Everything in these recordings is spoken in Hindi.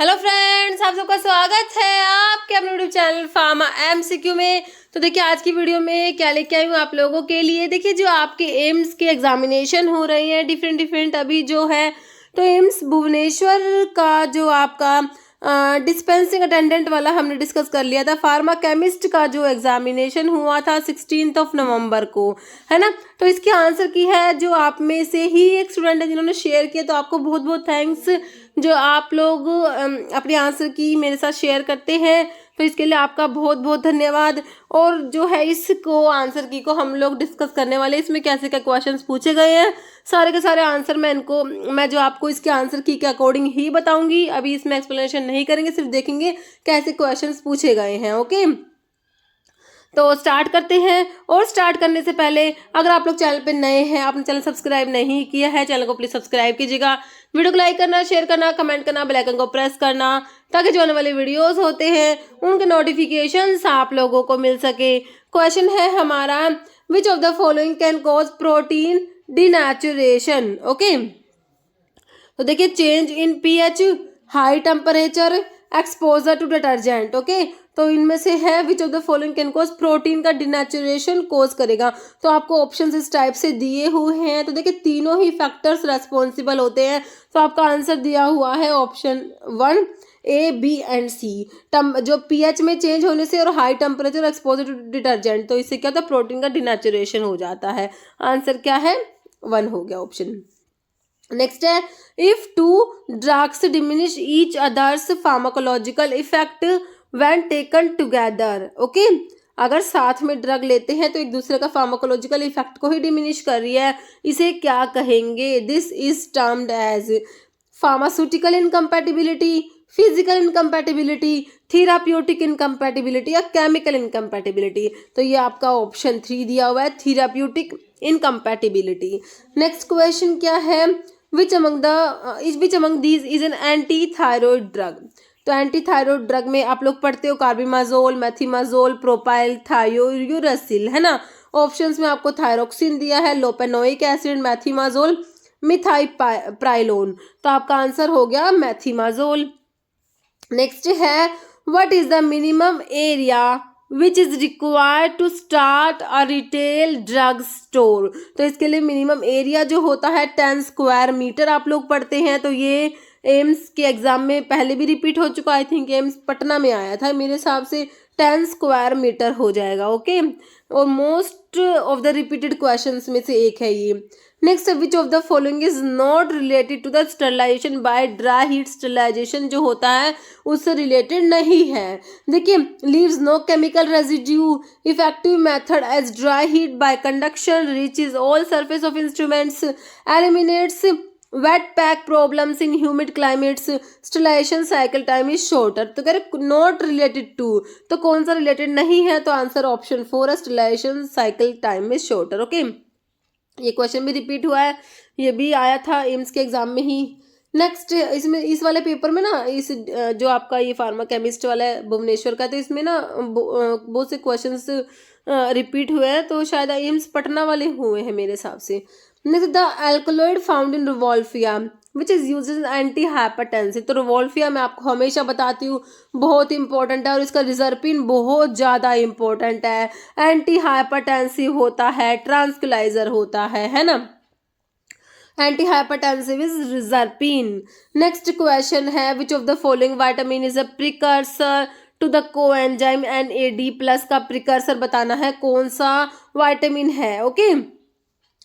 हेलो फ्रेंड्स, आप सबका स्वागत है आपके अपने यूट्यूब चैनल फार्मा एमसीक्यू में। तो देखिए आज की वीडियो में क्या लेके आई हूँ आप लोगों के लिए। देखिए जो आपके एम्स के एग्जामिनेशन हो रही हैं डिफरेंट अभी जो है, तो एम्स भुवनेश्वर का जो आपका डिस्पेंसिंग अटेंडेंट वाला हमने डिस्कस कर लिया था। फार्मा केमिस्ट का जो एग्जामिनेशन हुआ था 16 नवंबर को, है ना। तो इसके आंसर की है जो आप में से ही एक स्टूडेंट है जिन्होंने शेयर किया, तो आपको बहुत बहुत थैंक्स जो आप लोग अपने आंसर की मेरे साथ शेयर करते हैं, तो इसके लिए आपका बहुत बहुत धन्यवाद। और जो है इसको आंसर की को हम लोग डिस्कस करने वाले, इसमें कैसे क्या क्वेश्चंस पूछे गए हैं, सारे के सारे आंसर मैं जो आपको इसके आंसर की के अकॉर्डिंग ही बताऊंगी। अभी इसमें एक्सप्लेनेशन नहीं करेंगे, सिर्फ देखेंगे कैसे क्वेश्चंस पूछे गए हैं। ओके, तो स्टार्ट करते हैं। और स्टार्ट करने से पहले अगर आप लोग चैनल पे नए हैं, आपने चैनल सब्सक्राइब नहीं किया है, चैनल को प्लीज सब्सक्राइब कीजिएगा। वीडियो को लाइक करना, शेयर करना, कमेंट करना, बेल आइकन को प्रेस करना, ताकि जो आने वाले वीडियोस होते हैं उनके नोटिफिकेशंस आप लोगों को मिल सके। क्वेश्चन है हमारा, which of the following can cause protein denaturation. Okay, तो देखिए change in pH, high temperature, exposure to detergent. Okay, तो इनमें से है which of the following can cause protein का डिनेचुरेशन कोज करेगा। तो आपको ऑप्शंस इस टाइप से दिए हुए हैं, तो देखिए तीनों ही फैक्टर्स रेस्पॉन्सिबल होते हैं। तो आपका आंसर दिया हुआ है option 1 A, B and C। जो पीएच में चेंज होने से और high temperature exposure to detergent, तो इससे क्या होता है, प्रोटीन का डिनेचुरेशन हो जाता है। आंसर क्या है, 1 हो गया ऑप्शन। नेक्स्ट है, if two drugs diminish each others pharmacological effect when taken together. Okay, अगर साथ में ड्रग लेते हैं तो एक दूसरे का फार्माकोलॉजिकल इफेक्ट को ही डिमिनिश कर रही है, इसे क्या कहेंगे। This is termed as pharmaceutical incompatibility, physical incompatibility, therapeutic incompatibility या केमिकल इनकम्पैटिबिलिटी। तो ये आपका ऑप्शन 3 दिया हुआ है, थेराप्यूटिक इनकम्पैटिबिलिटी। नेक्स्ट क्वेश्चन क्या है, which among these is an anti thyroid drug. तो एंटी थायरॉइड ड्रग में आप लोग पढ़ते हो कार्बिमाजोल, मेथिमाजोल, प्रोपाइल, थायोयूरासिल, है ना। ऑप्शंस में आपको थायरोक्सिन दिया है, लोपेनोइक एसिड, मेथिमाजोल, मिथाइप्राइलोन। तो आपका आंसर हो गया मेथिमाजोल। नेक्स्ट है, what is the minimum area which is required to start a retail drug store. तो इसके लिए मिनिमम एरिया जो होता है 10 स्क्वायर मीटर आप लोग पढ़ते हैं। तो ये एम्स के एग्जाम में पहले भी रिपीट हो चुका, आई थिंक एम्स पटना में आया था, मेरे हिसाब से 10 स्क्वायर मीटर हो जाएगा। ओके, और most of the repeated questions में से एक है ये। Next, which of the following is not related to the sterilization by dry heat. Sterilization जो होता है उससे रिलेटेड नहीं है। देखिए, leaves no chemical residue, effective method as dry heat by conduction, reaches all surface of instruments, eliminates wet pack problems in humid climates, sterilization cycle time is shorter. तो कह रहे नॉट रिलेटेड टू, तो कौन सा रिलेटेड नहीं है, तो आंसर ऑप्शन 4 है, sterilization cycle time is shorter. Okay, ये क्वेश्चन भी रिपीट हुआ है, ये भी आया था एम्स के एग्जाम में ही। नेक्स्ट, इसमें इस वाले पेपर में ना, इस जो आपका ये फार्मा केमिस्ट वाला है भुवनेश्वर का, तो इसमें ना बहुत से क्वेश्चंस रिपीट हुए हैं, तो शायद एम्स पटना वाले हुए हैं मेरे हिसाब से। Next, the alkaloid found in rauwolfia which is use in anti hypertensive. तो रिवॉल्फिया मैं आपको हमेशा बताती हूँ बहुत इंपॉर्टेंट है, और इसका रिजर्पिन बहुत ज़्यादा इंपॉर्टेंट है, एंटी हाइपरटेंसिव होता है, ट्रांसक्यूलाइजर होता है ना। Anti hypertensive is reserpine. Next question है, which of the following vitamin is a precursor to the coenzyme NAD+ का प्रिकर्सर बताना है, कौन सा विटामिन है। ओके,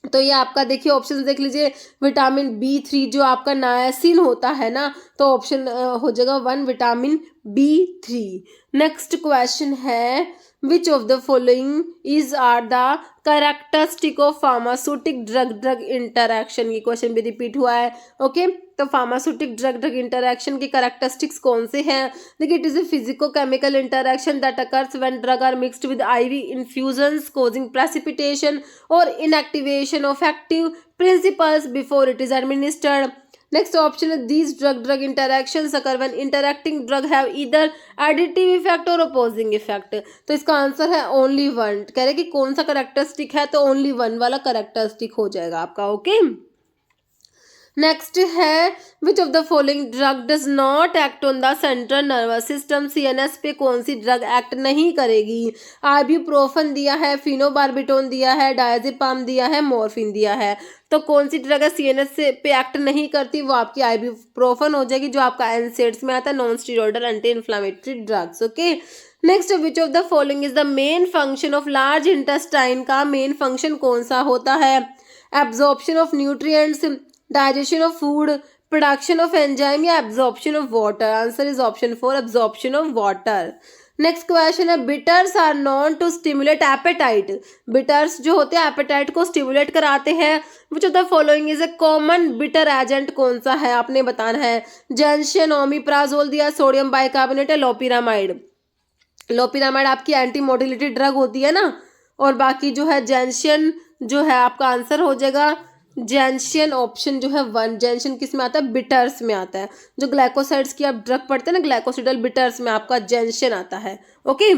तो ये आपका देखिए ऑप्शन देख लीजिए, विटामिन B3 जो आपका नायासिन होता है ना, तो ऑप्शन हो जाएगा 1 विटामिन B3। नेक्स्ट क्वेश्चन है, which of the following is are the characteristic of pharmaceutic drug drug interaction. ये क्वेश्चन भी रिपीट हुआ है। ओके, तो फार्मास्यूटिक ड्रग ड्रग इंटरैक्शन के कैरेक्टरिस्टिक्स कौन से हैं। देखिए, it is a physico chemical interaction that occurs when drug are mixed with IV infusions causing precipitation or inactivation of active principles before it is administered. Next option is these drug interactions occur when interacting drug have either additive effect or opposing effect. तो इसका आंसर है ओनली 1। कह रहे कि कौन सा करेक्टरिस्टिक है, तो ओनली 1 वाला करेक्टरिस्टिक हो जाएगा आपका। ओके, नेक्स्ट है which of the following drug does not act on the central nervous system, CNS पे कौन सी ड्रग एक्ट नहीं करेगी? आइब्यूप्रोफन दिया है, फिनोबार्बिटोन दिया है, डायजेपाम दिया है, मॉर्फिन दिया है। तो कौन सी ड्रग है सीएनएस से पे एक्ट नहीं करती? वो आपकी आइब्यूप्रोफन हो जाएगी जो आपका एनसेड्स में आता है, non steroidal anti inflammatory drugs. Okay, next which of the following is the main function of large intestine, का मेन फंक्शन कौन सा होता है? Absorption of nutrients, digestion of food, production of enzyme या absorption of water? Answer is option 4, absorption of water. Next question है bitters are known to stimulate appetite, bitters जो होते हैं एपेटाइट को स्टिमुलेट कराते हैं। Which of the following is a common bitter agent, कौन सा है आपने बताना है? जेंशियन, ओमिप्राजोल दिया, सोडियम बाइकार्बोनेट या लोपिरामाइड? लोपिरामाइड आपकी एंटी मोटिलिटी ड्रग होती है ना, और बाकी जो है जेंशियन जो है आपका आंसर हो जाएगा जेंशियन, ऑप्शन जो है 1। जेंशियन किस में आता है? बिटर्स में आता है। जो ग्लाइकोसाइड्स की आप ड्रग पढ़ते हैं ना, ग्लाइकोसिडल बिटर्स में आपका जेंशियन आता है। ओके,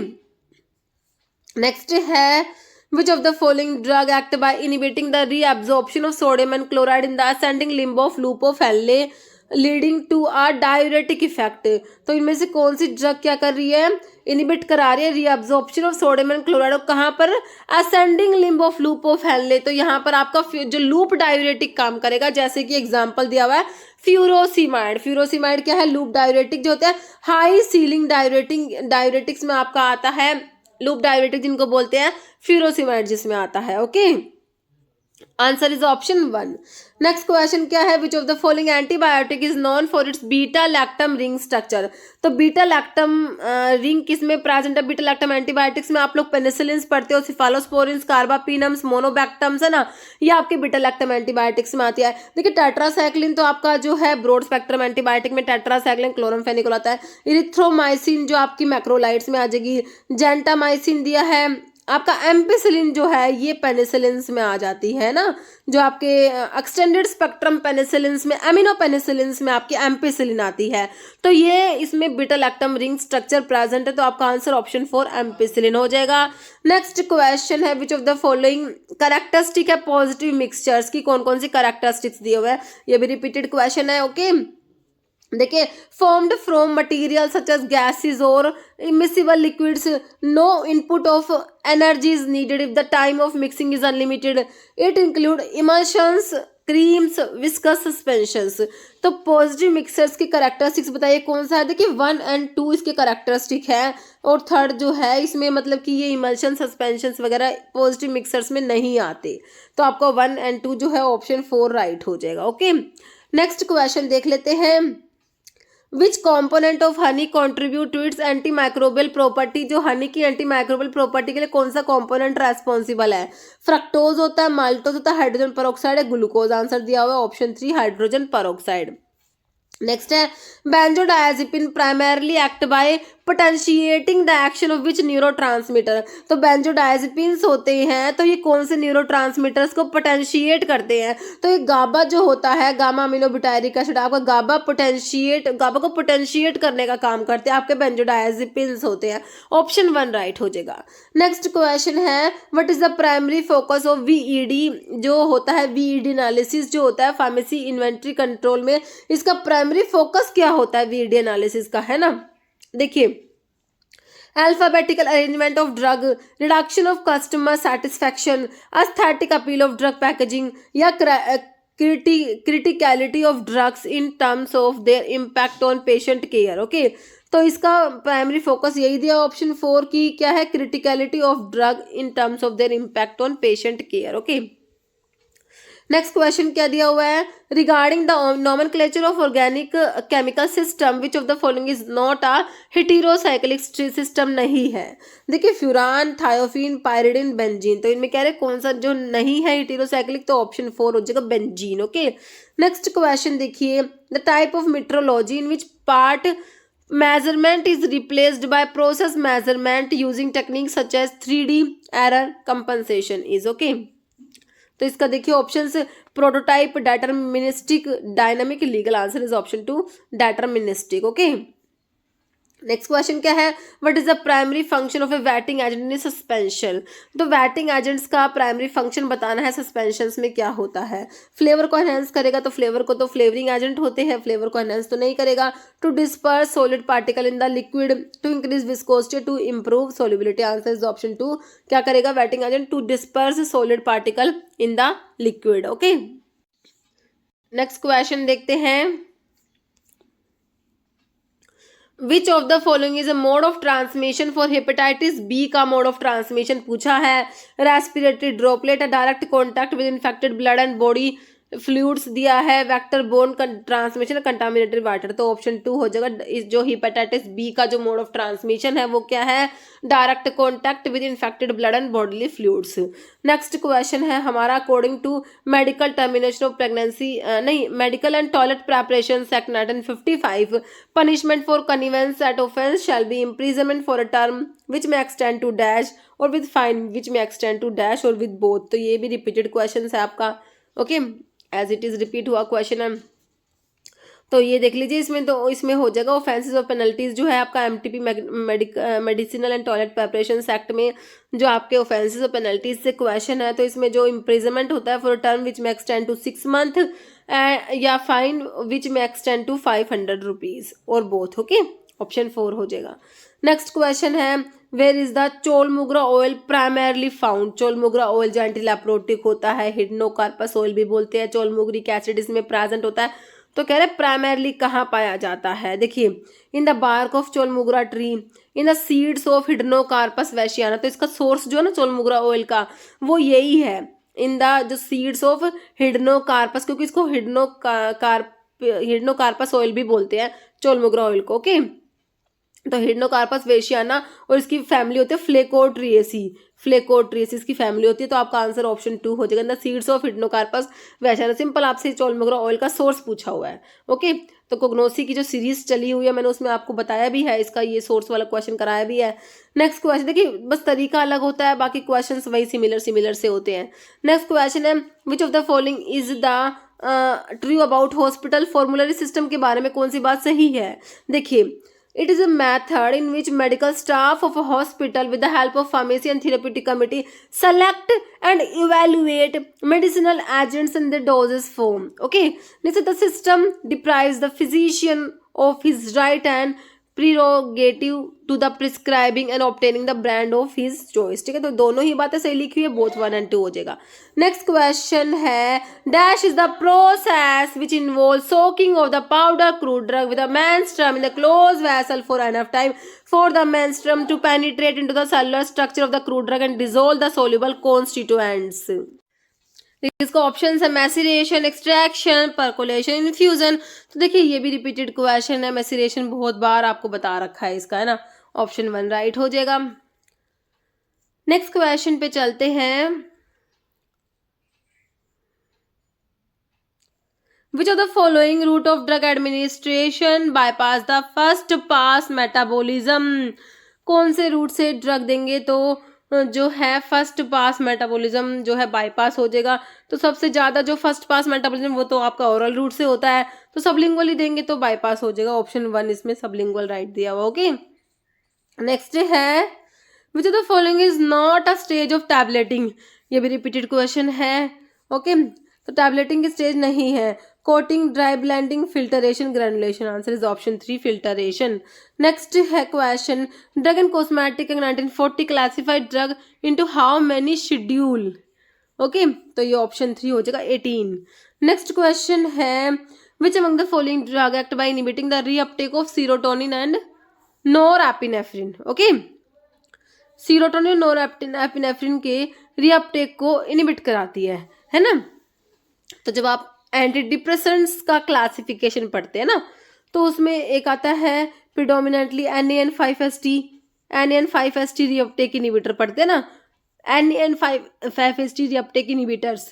नेक्स्ट है which of the following drug act by inhibiting the reabsorption of sodium and chloride in the ascending limb of loop of Henle leading to a diuretic effect? तो इनमें से कौन सी ड्रग क्या कर रही है? इनिबिट करा रही है reabsorption of sodium and chloride. कहाँ पर? Ascending limb of loop of Henle. तो यहाँ पर आपका जो लूप डायूरेटिक काम करेगा, जैसे कि एग्जांपल दिया हुआ है फ्यूरोसिमाइड। फ्यूरोसिमाइड क्या है? लूप डायूरेटिक जो होता है, हाई सीलिंग डायूरेटिक्स में आपका आता है लूप डायूरेटिक, जिनको बोलते हैं फ्यूरोसिमाइड, जिसमें आता है। Okay, answer is option 1। Next question क्या है? Which of the following antibiotic is non for its beta lactam ring structure? तो बीटा लैक्टम रिंग किस में प्रेजेंट है? बीटा लैक्टम एंटीबायोटिक्स में आप लोग पेनिसिलिन पढ़ते हो, सिफालोस्पोरिन्स, कार्बापिनम्स, मोनोबैक्टम्स, है ना, ये आपके बीटा लैक्टम एंटीबायोटिक्स में आती है। देखिए टेट्रासाइक्लिन तो आपका जो है ब्रॉड स्पेक्ट्रम एंटीबायोटिक में टेट्रासाइक्लिन, क्लोरमफेनिकोल आता है। इरिथ्रोमाइसिन जो आपकी मैक्रोलाइट्स में आ जाएगी। जेंटामाइसिन दिया है आपका। एम्पिसिलिन जो है ये पेनिसिलिन्स में आ जाती है ना, जो आपके एक्सटेंडेड स्पेक्ट्रम पेनिसिलिन्स में, एमिनो पेनिसिलिन्स में आपकी एम्पिसिलिन आती है। तो ये इसमें beta lactam ring structure present है, तो आपका आंसर ऑप्शन 4 एम्पिसिलिन हो जाएगा। नेक्स्ट क्वेश्चन है which of the following characteristic है पॉजिटिव मिक्सचर्स की? कौन कौन सी कैरेक्टरिस्टिक्स दिए हुए हैं? ये भी रिपीटेड क्वेश्चन है। ओके, देखिए formed from material such as gases और immiscible liquids, no input of energy is needed if the time of mixing is unlimited, it include emulsions, creams, viscous suspensions. तो पॉजिटिव मिक्सर्स की कैरेक्टरिस्टिक्स बताइए कौन सा है? देखिए 1 और 2 इसके कैरेक्टरिस्टिक है, और थर्ड जो है इसमें मतलब कि ये इमल्शन, सस्पेंशंस वगैरह पॉजिटिव मिक्सर्स में नहीं आते। तो आपका 1 और 2 जो है ऑप्शन 4 राइट हो जाएगा। ओके, नेक्स्ट क्वेश्चन देख लेते हैं। Which component of honey contribute to its anti microbial property? जो हनी की एंटी माइक्रोबियल प्रॉपर्टी के लिए कौन सा कॉम्पोनेंट रेस्पॉन्सिबल है? फ्रक्टोज होता है, माल्टोज होता है, हाइड्रोजन पेरोक्साइड है, ग्लूकोज? आंसर दिया हुआ है ऑप्शन 3 हाइड्रोजन पेरोक्साइड। नेक्स्ट है benzodiazepine primarily act by potentiating the action of which neurotransmitter? तो बेंजोडायजेपिन्स होते हैं, तो ये कौन से न्यूरोट्रांसमीटर्स को पोटेंशिएट करते हैं? तो ये गाबा जो होता है, गामा अमीनोब्यूटायरिक एसिड, आपका गाबा को पोटेंशिएट करने का काम करते हैं, आपके बेंजोडायजेपिन्स होते हैं। ऑप्शन 1 राइट हो जाएगा। नेक्स्ट क्वेश्चन है what is the primary focus of VED? जो होता है वीईडी एनालिसिस जो होता है फार्मेसी इन्वेंट्री कंट्रोल में, इसका प्राइमरी फोकस क्या होता है वीईडी एनालिसिस का, है ना? देखिए alphabetical arrangement of drug, reduction of customer satisfaction, aesthetic appeal of drug packaging, या criticality of drugs in terms of their impact on patient care. Okay, तो इसका प्राइमरी फोकस यही दिया ऑप्शन 4 की क्या है? Criticality of drug in terms of their impact on patient care. Okay, next question क्या दिया हुआ है? Regarding the nomenclature of organic chemical system which of the following is not a heterocyclic system? नहीं है। देखिए फ्यूरान, थायोफिन, पायरिडिन, बेंजीन, तो इनमें कह रहे कौन सा जो नहीं है हेटेरोसाइक्लिक? तो ऑप्शन 4 हो जाएगा बेंजीन। ओके, नेक्स्ट क्वेश्चन देखिए the type of metrology in which part measurement is replaced by process measurement using techniques such as 3D error compensation is okay। तो इसका देखिए options prototype, deterministic, dynamic, legal. Answer is option 2 deterministic. Okay, next question क्या है, what is the primary function of A waiting agent in suspension. तो वेटिंग एजेंट्स का प्राइमरी फंक्शन बताना है सस्पेंशन में क्या होता है। फ्लेवर को एनहेंस करेगा, तो फ्लेवर को तो फ्लेवरिंग एजेंट होते हैं, फ्लेवर को एनहेंस तो नहीं करेगा। To disperse solid particle in the liquid, to increase viscosity, to improve solubility. Answer is option 2। क्या करेगा wetting agent, to disperse solid particle in the liquid. Okay, next question देखते हैं, which of the following is a mode of transmission for hepatitis B का मोड ऑफ ट्रांसमिशन पूछा है। Respiratory droplet, direct contact with infected blood and body fluids दिया है, vector borne transmission, contaminated water. तो ऑप्शन 2 हो जाएगा। इस जो हेपेटाइटिस बी का जो मोड ऑफ ट्रांसमिशन है वो क्या है, direct contact with infected blood and bodily fluids. Next question है हमारा, according to medical termination of pregnancy नहीं medical and toilet preparation act 1955, punishment for कन्वेंस at offence shall be imprisonment for a term which may extend to dash or with fine which may extend to dash or with both. तो ये भी रिपीटेड क्वेश्चन है आपका। Okay, as it is repeat हुआ क्वेश्चन है, तो ये देख लीजिए। इसमें तो इसमें हो जाएगा ऑफेंसेस और पेनल्टीज जो है आपका MTP medicinal and toilet preparation act में जो आपके ऑफेंसेस और पेनल्टीज से क्वेश्चन है, तो इसमें जो इम्प्रिजनमेंट होता है for term which may extend to 6 month या fine which may extend to 500 rupees और बोथ। ओके, ऑप्शन 4 हो जाएगा। नेक्स्ट क्वेश्चन है, वेयर इज द चोल मोगरा ऑयल प्राइमरली फाउंड। चोल मोगरा ऑयल जो एंटी लेप्रोटिक होता है, हिडनोकार्पस ऑयल भी बोलते हैं, चोल मोगरिक एसिड इसमें प्रेजेंट होता है। तो कह रहे प्राइमरली कहाँ पाया जाता है, देखिए in the bark of chaulmoogra tree, in the seeds of Hydnocarpus wightiana. तो इसका सोर्स जो है ना चोल मोगरा ऑयल का वो यही है, इन द जो सीड्स ऑफ हिडनोकार्पस, क्योंकि इसको हिडनोकार्पस ऑयल भी बोलते हैं चोल मोगरा ऑयल को। ओके, तो हिडनोकार्पस वेशियाना और इसकी फैमिली होती है फ्लेकोट्रिएसी, फ्लेकोट्रिएसी इसकी फैमिली होती है। तो आपका आंसर ऑप्शन 2 हो जाएगा, the seeds of Hydnocarpus wightiana. Simple आपसे चोल मोगरा ऑयल का सोर्स पूछा हुआ है। ओके, तो कोग्नोसी की जो सीरीज चली हुई है मैंने उसमें आपको बताया भी है, इसका ये सोर्स वाला क्वेश्चन कराया भी है। नेक्स्ट क्वेश्चन देखिए, बस तरीका अलग होता है, बाकी क्वेश्चन वही सिमिलर से होते हैं। नेक्स्ट क्वेश्चन है, which of the following is the true about hospital formulary system के बारे में कौन सी बात सही है। देखिए, it is a method in which medical staff of a hospital with the help of pharmacy and therapeutic committee select and evaluate medicinal agents in the doses form. Okay, next the system deprives the physician of his right and prerogative to the prescribing and obtaining the brand of his choice. ठीक है, तो दोनों ही बातें सही लिखी हुई है, बोथ 1 and 2 हो जाएगा। नेक्स्ट क्वेश्चन है, dash is the process which involve soaking of the powder crude drug with the menstruum in the close vessel for enough time for the menstruum to penetrate into the cellular structure of the crude drug and dissolve the soluble constituents. इसका ऑप्शन है मैसिरेशन, एक्सट्रैक्शन, परकोलेशन, इन्फ्यूजन। तो देखिए ये भी रिपीटेड क्वेश्चन है, मैसिरेशन बहुत बार आपको बता रखा है इसका, है ना। ऑप्शन 1 राइट हो जाएगा। नेक्स्ट क्वेश्चन पे चलते हैं, which of the following route of drug administration bypass the first pass metabolism. कौन से रूट से ड्रग देंगे तो जो है फर्स्ट पास मेटाबॉलिज्म जो है बाईपास हो जाएगा। तो सबसे ज्यादा जो फर्स्ट पास मेटाबॉलिज्म वो तो आपका ओरल रूट से होता है, तो सबलिंगुअली देंगे तो बाईपास हो जाएगा। ऑप्शन 1 इसमें सबलिंगुअल राइट दिया हुआ। ओके, नेक्स्ट है, which of the following is not a stage of tableting. ये भी रिपीटेड क्वेश्चन है। ओके, तो टैबलेटिंग की स्टेज नहीं है। Coating, dry blending, filtration, granulation. Answer is option 3 filtration. Next है question, drug and cosmetic act 1940 classified drug into how many schedule. Okay, तो ये ऑप्शन 3 हो जाएगा 18। नेक्स्ट क्वेश्चन है, which among the following drug act by inhibiting the reuptake of serotonin and norepinephrine. Okay, serotonin और नोरएपिनेफ्रिन के रीअपटेक को इनहिबिट कराती है ना। तो जब आप एंटी डिप्रेसेंट्स का क्लासिफिकेशन पढ़ते हैं ना, तो उसमें एक आता है predominantly NaN5-HT, NaN5-HT reuptake inhibitor पढ़ते हैं ना, NaN5-HT रीअपटेक इनहिबिटर्स,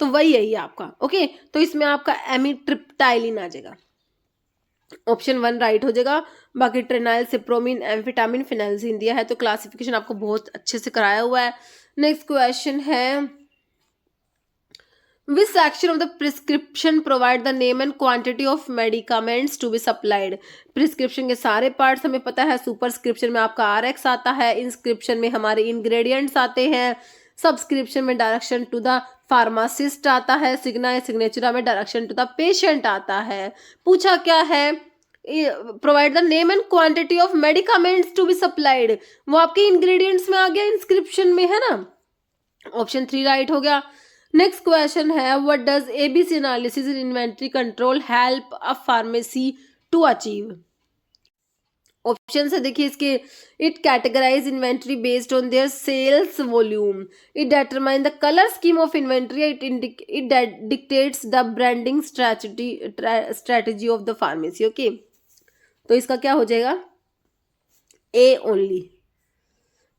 तो वही है ये आपका। ओके, तो इसमें आपका एमिट्रिप्टाइलिन आ जाएगा। ऑप्शन 1 राइट हो जाएगा। बाकी ट्रेनाइल, सिप्रोमिन, एम्फेटामिन, फिनाइलजीन दिया है, तो क्लासिफिकेशन आपको बहुत अच्छे से कराया हुआ है। नेक्स्ट क्वेश्चन है, which section of the prescription provide the name and quantity of medicaments to be supplied. Prescription के सारे पार्ट्स हमें पता है, सुपरस्क्रिप्शन में आपका RX आता है, इंस्क्रिप्शन में हमारे इंग्रेडिएंट्स आते हैं, सब्सक्रिप्शन में डायरेक्शन टू द फार्मासिस्ट आता है, सिग्नेचरा में डायरेक्शन टू द पेशेंट आता है। पूछा क्या है, provide the name and quantity of medicaments to be supplied, वो आपके इंग्रेडिएंट्स में आ गया, इंस्क्रिप्शन में है ना। ऑप्शन 3 राइट हो गया। नेक्स्ट क्वेश्चन है, what does ABC analysis in inventory control help a pharmacy to achieve. Option से देखिए इसके, it categorize inventory based on their sales volume, it determine the colour scheme of inventory, it dictates the branding strategy of the pharmacy. Okay, तो इसका क्या हो जाएगा, A ओनली।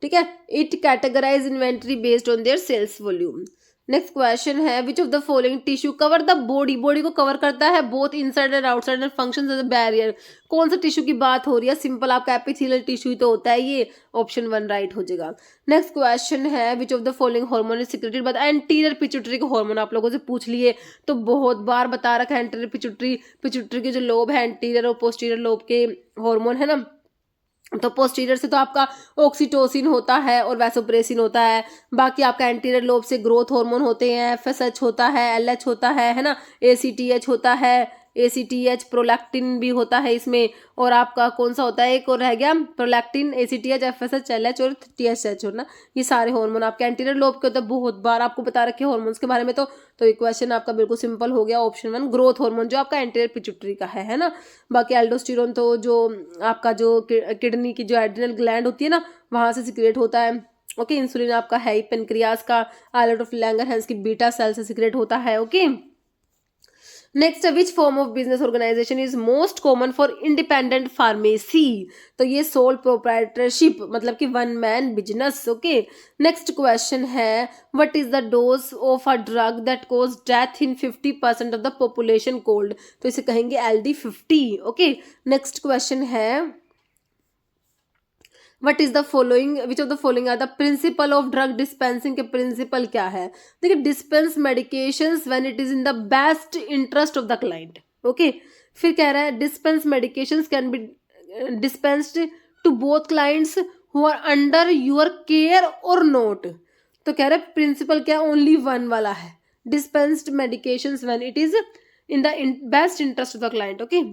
ठीक है, it categorize inventory based on their sales volume. Next question है, which of the following tissue cover the body, body को कवर करता है both inside and outside and functions as a barrier. कौन सा टिश्यू की बात हो रही है, सिंपल आपका एपिथेलियल टिश्यू तो होता है ये। ऑप्शन 1 राइट हो जाएगा। नेक्स्ट क्वेश्चन है, which of the following hormone is secreted by the anterior pituitary का हार्मोन। आप लोगों से पूछ लिए तो बहुत बार बता रखा है, एंटीरियर पिट्यूटरी के जो लोब है, एंटीरियर और पोस्टीरियर लोब के हार्मोन है ना, तो पोस्टीरियर से तो आपका ऑक्सीटोसिन होता है और वैसोप्रेसिन होता है, बाकी आपका एंटीरियर लोब से ग्रोथ हार्मोन होते हैं, FSH होता है, LH होता है ना, ACTH होता है, ACTH प्रोलैक्टिन भी होता है इसमें, और आपका कौन सा होता है, एक और रह गया प्रोलैक्टिन, ACTH, FSH, LH और TSH हो ना, ये सारे हार्मोन आपके एंटीरियर लोब के होते हैं। बहुत बार आपको बता रखे हार्मोन्स के बारे में, तो ये क्वेश्चन आपका बिल्कुल सिंपल हो गया। ऑप्शन 1 ग्रोथ हार्मोन जो आपका एंटीरियर पिट्यूटरी का है ना। बाकी एल्डोस्टेरोन तो जो आपका जो किडनी की जो एड्रिनल ग्लैंड होती है ना, वहां से सिक्रेट होता है। ओके, इंसुलिन आपका है ही पेनक्रियास का, आइलेट ऑफ लैंगरहैंस की बीटा सेल से सिक्रेट होता है। Okay, next, which form of business organization is most common for independent pharmacy. तो ये सोल प्रोप्राइटरशिप, मतलब कि 1 man business. Okay, next question है, what is the dose of a drug that cause death in 50% of the population cold. तो इसे कहेंगे LD50। ओके, नेक्स्ट क्वेश्चन है, what is the following, which of the following are the principle of drug dispensing के प्रिंसिपल क्या है। देखिए, dispense medications when it is in the best interest of the client. Okay, फिर कह रहा है dispense medications can be dispensed to both clients who are under your care और नॉट। तो कह रहा है प्रिंसिपल क्या, ओनली 1 वाला है, dispensed medications when it is in the best interest of the client. Okay,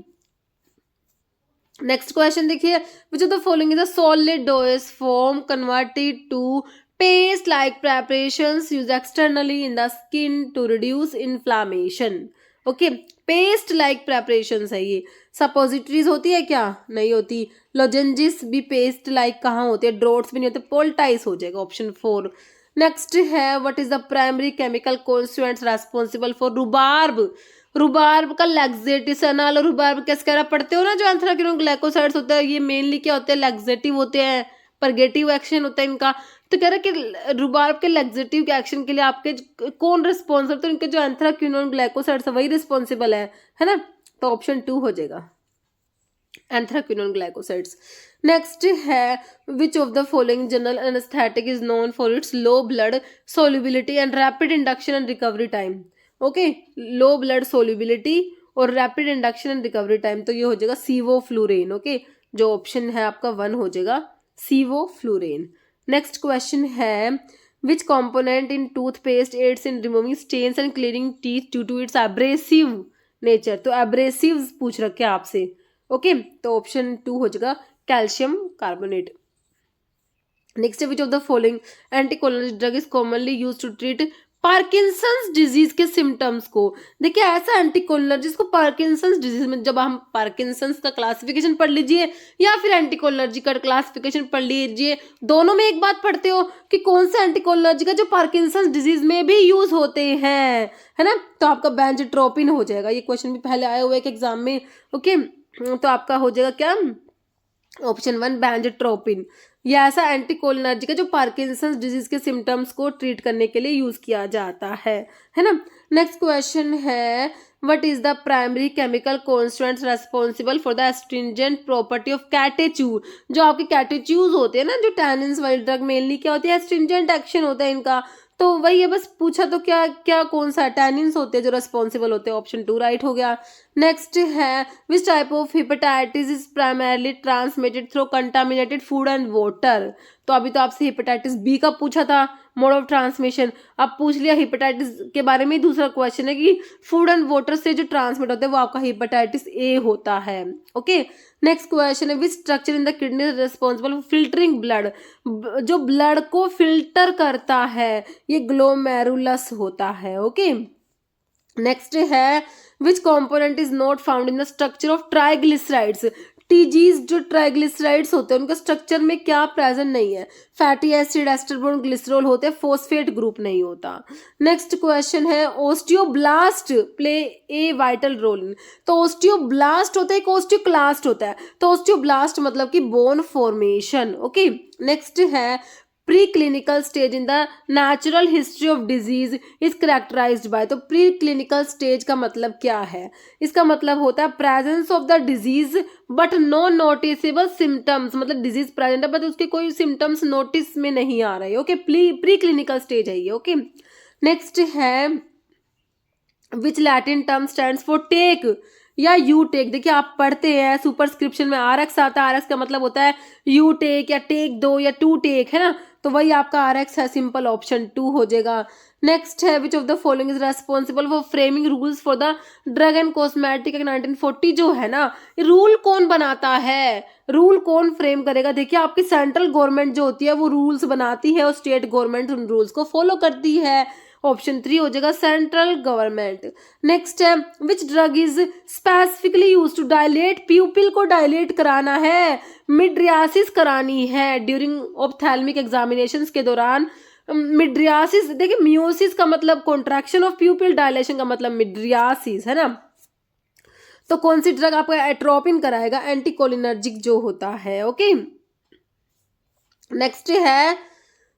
next question देखिए, which of the following is a solid dose form converted to paste like preparations used externally in the skin to reduce inflammation. Okay, paste like preparations है ये। सपोजिटरीज होती है क्या, नहीं होती। लोजेंजिस भी पेस्ट लाइक कहाँ होते हैं, ड्रॉट्स भी नहीं होते, पोल्टाइस हो जाएगा। ऑप्शन 4। नेक्स्ट है, what is the primary chemical constituents responsible for rhubarb. Rhubarb का लैक्सेटिव, सनाल और रुबार्ब कैसे कह रहा पढ़ते हो ना, जो एंथ्राक्विनोन ग्लाइकोसाइड्स होते हैं, ये मेनली क्या होते हैं, लैक्सेटिव होते हैं, परगेटिव एक्शन होता है इनका। तो कह रहा है कि रुबार्ब के लैक्सेटिव के एक्शन के लिए आपके कौन रिस्पॉन्सिबल, तो इनके जो एंथ्राक्विनोन ग्लाइकोसाइड्स है वही रिस्पॉन्सिबल है ना। तो ऑप्शन 2 हो जाएगा, एंथ्राक्विनोन ग्लाइकोसाइड्स। नेक्स्ट है, which of the following general anaesthetic is known for its low blood solubility and rapid induction and recovery time. Okay, low blood solubility और rapid induction and recovery time, तो ये हो जाएगा सीवोफ्लुरेन। ओके, जो ऑप्शन है आपका 1 हो जाएगा, सीवोफ्लुरेन। नेक्स्ट क्वेश्चन है, which component in toothpaste aids in removing stains and cleaning teeth due to its abrasive nature. तो एब्रेसिव पूछ रखे आपसे। ओके, तो ऑप्शन 2 हो जाएगा, कैल्शियम कार्बोनेट। नेक्स्ट है, which of the following anticholinergic drug is commonly used to treat Parkinson's disease के सिम्टम्स को। देखिए, ऐसा एंटीकोलिनर्जिक जिसको पार्किंसंस डिजीज में, जब हम पार्किंसंस का क्लासिफिकेशन पढ़ लीजिए या फिर एंटीकोलिनर्जिक का क्लासिफिकेशन पढ़ लीजिए, दोनों में एक बात पढ़ते हो कि कौन सा एंटीकोलिनर्जिक है जो पार्किंसंस डिजीज में भी यूज होते हैं, है ना। तो आपका बेंजोट्रोपिन हो जाएगा। ये क्वेश्चन भी पहले आया हुआ है एक एग्जाम में। ओके, तो आपका हो जाएगा क्या, ऑप्शन 1 बेंजोट्रोपिन। यह ऐसा एंटीकोलिनर्जिक है जो पार्किंसंस डिजीज के सिम्टम्स को ट्रीट करने के लिए यूज किया जाता है ना। नेक्स्ट क्वेश्चन है, what is the primary chemical constituents responsible for the astringent property of catechu. जो आपके कैटेच्यूज होते हैं ना, जो टैनिन्स वाली ड्रग, मेनली क्या होती है, एस्ट्रिंजेंट एक्शन होता है इनका। तो वही है, बस पूछा तो क्या क्या कौन सा टैनिन्स होते हैं जो रेस्पॉन्सिबल होते हैं, ऑप्शन 2 राइट हो गया। नेक्स्ट है which type of hepatitis is primarily transmitted through contaminated food and water. तो अभी तो आपसे हेपेटाइटिस बी का पूछा था मोड ऑफ ट्रांसमिशन, अब पूछ लिया हेपेटाइटिस के बारे में। दूसरा क्वेश्चन है कि फूड एंड वाटर से जो ट्रांसमिट होता है वो आपका हेपेटाइटिस ए होता है। ओके, नेक्स्ट क्वेश्चन है which structure in the kidney is responsible for filtering blood. जो ब्लड को फिल्टर करता है ये ग्लोमेरुलस होता है। ओके, नेक्स्ट है which component is not found in the structure of triglycerides. TGs जो ट्राइग्लिसराइड्स होते हैं उनका स्ट्रक्चर में क्या प्रेजेंट नहीं है, fatty acid, ester bond, glycerol होते हैं, फोस्फेट ग्रुप नहीं होता। नेक्स्ट क्वेश्चन है osteoblast play a vital role in. तो ओस्टियोब्लास्ट होता है, एक ओस्टियोक्लास्ट होता है। तो ओस्टियोब्लास्ट मतलब कि बोन फॉर्मेशन। ओके, नेक्स्ट है pre clinical stage in the natural history of disease is characterized by. तो प्री क्लिनिकल स्टेज का मतलब क्या है, इसका मतलब होता है presence of the disease but no noticeable symptoms. मतलब डिजीज प्रेजेंट है बट उसके कोई सिम्टम्स नोटिस में नहीं आ रहे। ओके, प्री क्लिनिकल स्टेज है ये। ओके, नेक्स्ट है which Latin term stands for take या यू टेक। देखिए आप पढ़ते हैं सुपरस्क्रिप्शन में आरएक्स आता है, आरएक्स का मतलब होता है यू टेक या टेक दो या टू टेक, है ना, तो वही आपका आरएक्स है, सिंपल ऑप्शन 2 हो जाएगा। नेक्स्ट है which of the following is responsible for framing rules for the drug and cosmetic act 1940। जो है ना, रूल कौन बनाता है, रूल कौन फ्रेम करेगा। देखिए आपकी सेंट्रल गवर्नमेंट जो होती है वो रूल्स बनाती है और स्टेट गवर्नमेंट उन रूल्स को फॉलो करती है। ऑप्शन 3 हो जाएगा सेंट्रल गवर्नमेंट। नेक्स्ट है which drug is specifically use to dilate. Pupil को डायलेट कराना है, मिड्रियासिस करानी है ड्यूरिंग ऑप्थेल्मिक एग्जामिनेशंस के दौरान। मिड्रियासिस देखिए, मियोसिस का मतलब कॉन्ट्रैक्शन ऑफ प्यूपिल, डायलेशन का मतलब मिड्रियासिस, है ना। तो कौन सी ड्रग आपका एट्रोपिन कराएगा, एंटीकोलिनर्जिक जो होता है। ओके, नेक्स्ट है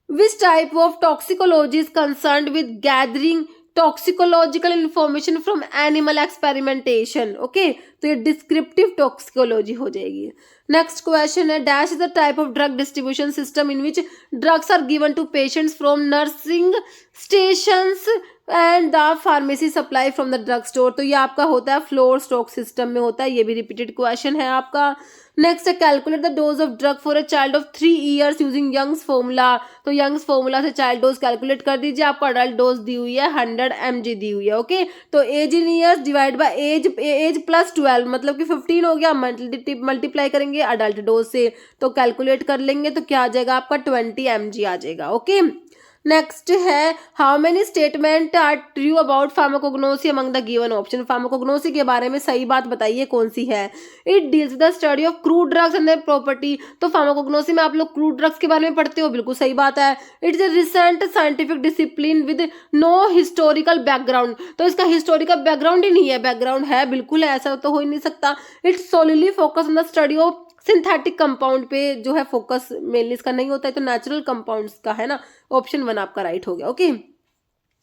which type of toxicology is concerned with gathering toxicological information from animal experimentation। Okay, तो ये डिस्क्रिप्टिव टॉक्सिकोलॉजी हो जाएगी। नेक्स्ट क्वेश्चन है dash is the type of drug distribution system in which drugs are given to patients from nursing stations and the pharmacy supply from the drug store. तो ये आपका होता है फ्लोर स्टॉक सिस्टम में होता है, ये भी रिपीटेड क्वेश्चन है आपका। नेक्स्ट है calculate the dose of drug for a child of 3 years using Young's formula. तो यंग्स फॉर्मूला से चाइल्ड डोज कैलकुलेट कर दीजिए। आपको अडल्ट डोज दी हुई है 100 mg दी हुई है। ओके, तो age in years divide by age plus 12 मतलब कि 15 हो गया, मल्टीप्लाई करेंगे अडल्ट डोज से तो कैलकुलेट कर लेंगे तो क्या आ जाएगा आपका 20 mg आ जाएगा। ओके, नेक्स्ट है how many statement are true about pharmacognosy among the given option. Pharmacognosy के बारे में सही बात बताइए कौन सी है। It deals with the study of crude drugs and their property. तो फार्माकोग्नोसी में आप लोग क्रूड ड्रग्स के बारे में पढ़ते हो, बिल्कुल सही बात है। It is a recent scientific discipline with no historical background. तो इसका हिस्टोरिकल बैकग्राउंड ही नहीं है, बैकग्राउंड है बिल्कुल है, ऐसा तो हो ही नहीं सकता। It सोलिली focus on the study of synthetic compound पे जो है फोकस मेनली इसका नहीं होता है, तो नेचुरल कंपाउंड्स का है ना। ऑप्शन 1 आपका राइट हो गया। ओके,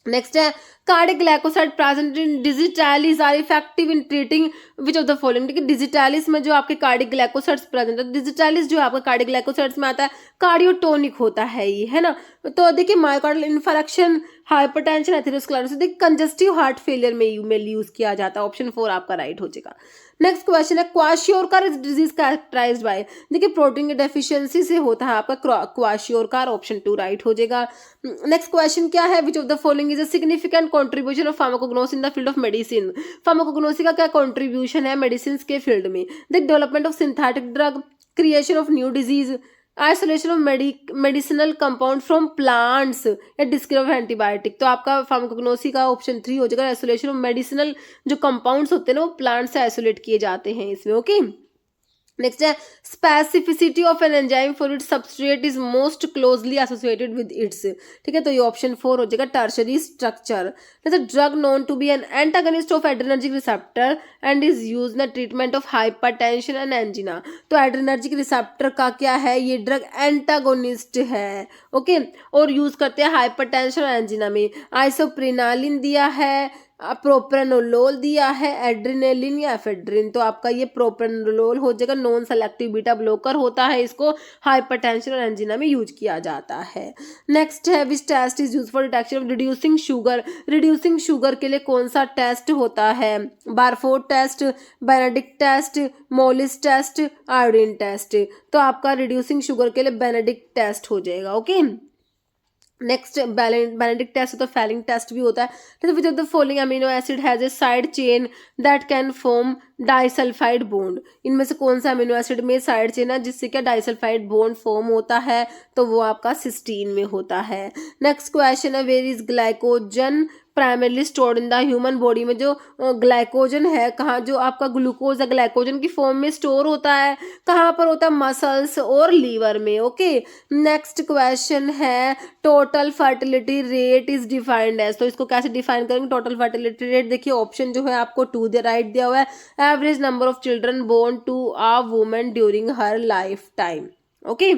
नेक्स्ट है cardiac glycoside present in digitalis are effective in treating which of the following. देखिए डिजिटैलिस में जो आपके कार्डिक ग्लाइकोसाइड्स प्रेजेंट है, डिजिटैलिस जो आपका कार्डिक ग्लाइकोसाइड्स में आता है कार्डियोटोनिक होता है ये, है ना। तो देखिए मायोकार्डियल इन्फार्क्शन, हाइपरटेंशन, एथेरोस्क्लेरोसिस, देखिए कंजस्टिव हार्ट फेलियर में यूज किया जाता है। ऑप्शन 4 आपका राइट हो जाएगा। नेक्स्ट क्वेश्चन है क्वाशियोरकार डिजीज कैरेक्टराइज्ड बाय। देखिए प्रोटीन की डेफिशिएंसी से होता है आपका क्वाशियोरकार। ऑप्शन 2 राइट हो जाएगा। नेक्स्ट क्वेश्चन क्या है which of the following is a significant contribution of pharmacognosy in the field of medicine. Pharmacognosy का क्या कंट्रीब्यूशन है मेडिसिन के फील्ड में। The development of synthetic drug, creation of new disease, isolation of medicinal compound from plants या डिस्कवरी ऑफ एंटीबायोटिक। तो आपका फार्माकोग्नोसी का ऑप्शन 3 हो जाएगा। आइसोलेशन ऑफ मेडिसिनल जो कंपाउंड्स होते हैं ना वो प्लांट से आइसोलेट किए जाते हैं इसमें। ओके, नेक्स्ट है specificity of an enzyme for its substrate is most closely associated with its. ठीक है, तो ये ऑप्शन 4 हो जाएगा tertiary structure. Drug known to be an antagonist of adrenergic receptor and is use in the treatment of hypertension and angina. तो एड्रेनर्जिक रिसेप्टर का क्या है, ये ड्रग एंटागोनिस्ट है। ओके, और यूज करते हैं हाइपरटेंशन और एंजिना में। आइसोप्रेनालिन दिया है, प्रोप्रानोलोल दिया है, एड्रेनालिन या एफेड्रिन, तो आपका ये प्रोप्रानोलोल हो जाएगा। नॉन सेलेक्टिव बीटा ब्लॉकर होता है, इसको हाइपरटेंशन और एंजीना में यूज किया जाता है। नेक्स्ट है which test is use for detection of reducing sugar. Reducing sugar के लिए कौन सा टेस्ट होता है? Barfoed test, Benedict test, Molisch test, iodine test. तो आपका रिड्यूसिंग शुगर के लिए बेनेडिक्ट टेस्ट हो जाएगा। ओके, नेक्स्ट बेनेडिक्ट टेस्ट होता है, फैलिंग टेस्ट भी होता है। Which of the following amino acid has a side chain that can form disulphide bond. इनमें से कौन सा अमीनो एसिड में साइड चेन है जिससे क्या डाइसल्फाइड बॉन्ड फॉर्म होता है? तो वो आपका सिस्टीन में होता है। नेक्स्ट क्वेश्चन है where is glycogen primarily stored in the human body. में जो ग्लाइकोजन है, कहाँ जो आपका ग्लूकोज है ग्लाइकोजन की फॉर्म में स्टोर होता है, कहाँ पर होता है? मसल्स और लीवर में। ओके, नेक्स्ट क्वेश्चन है total fertility rate is defined as. तो इसको कैसे डिफाइन करेंगे? टोटल फर्टिलिटी रेट देखिए ऑप्शन जो है आपको 2 राइट दिया हुआ है। Average number of children born to a woman during her life time. Okay,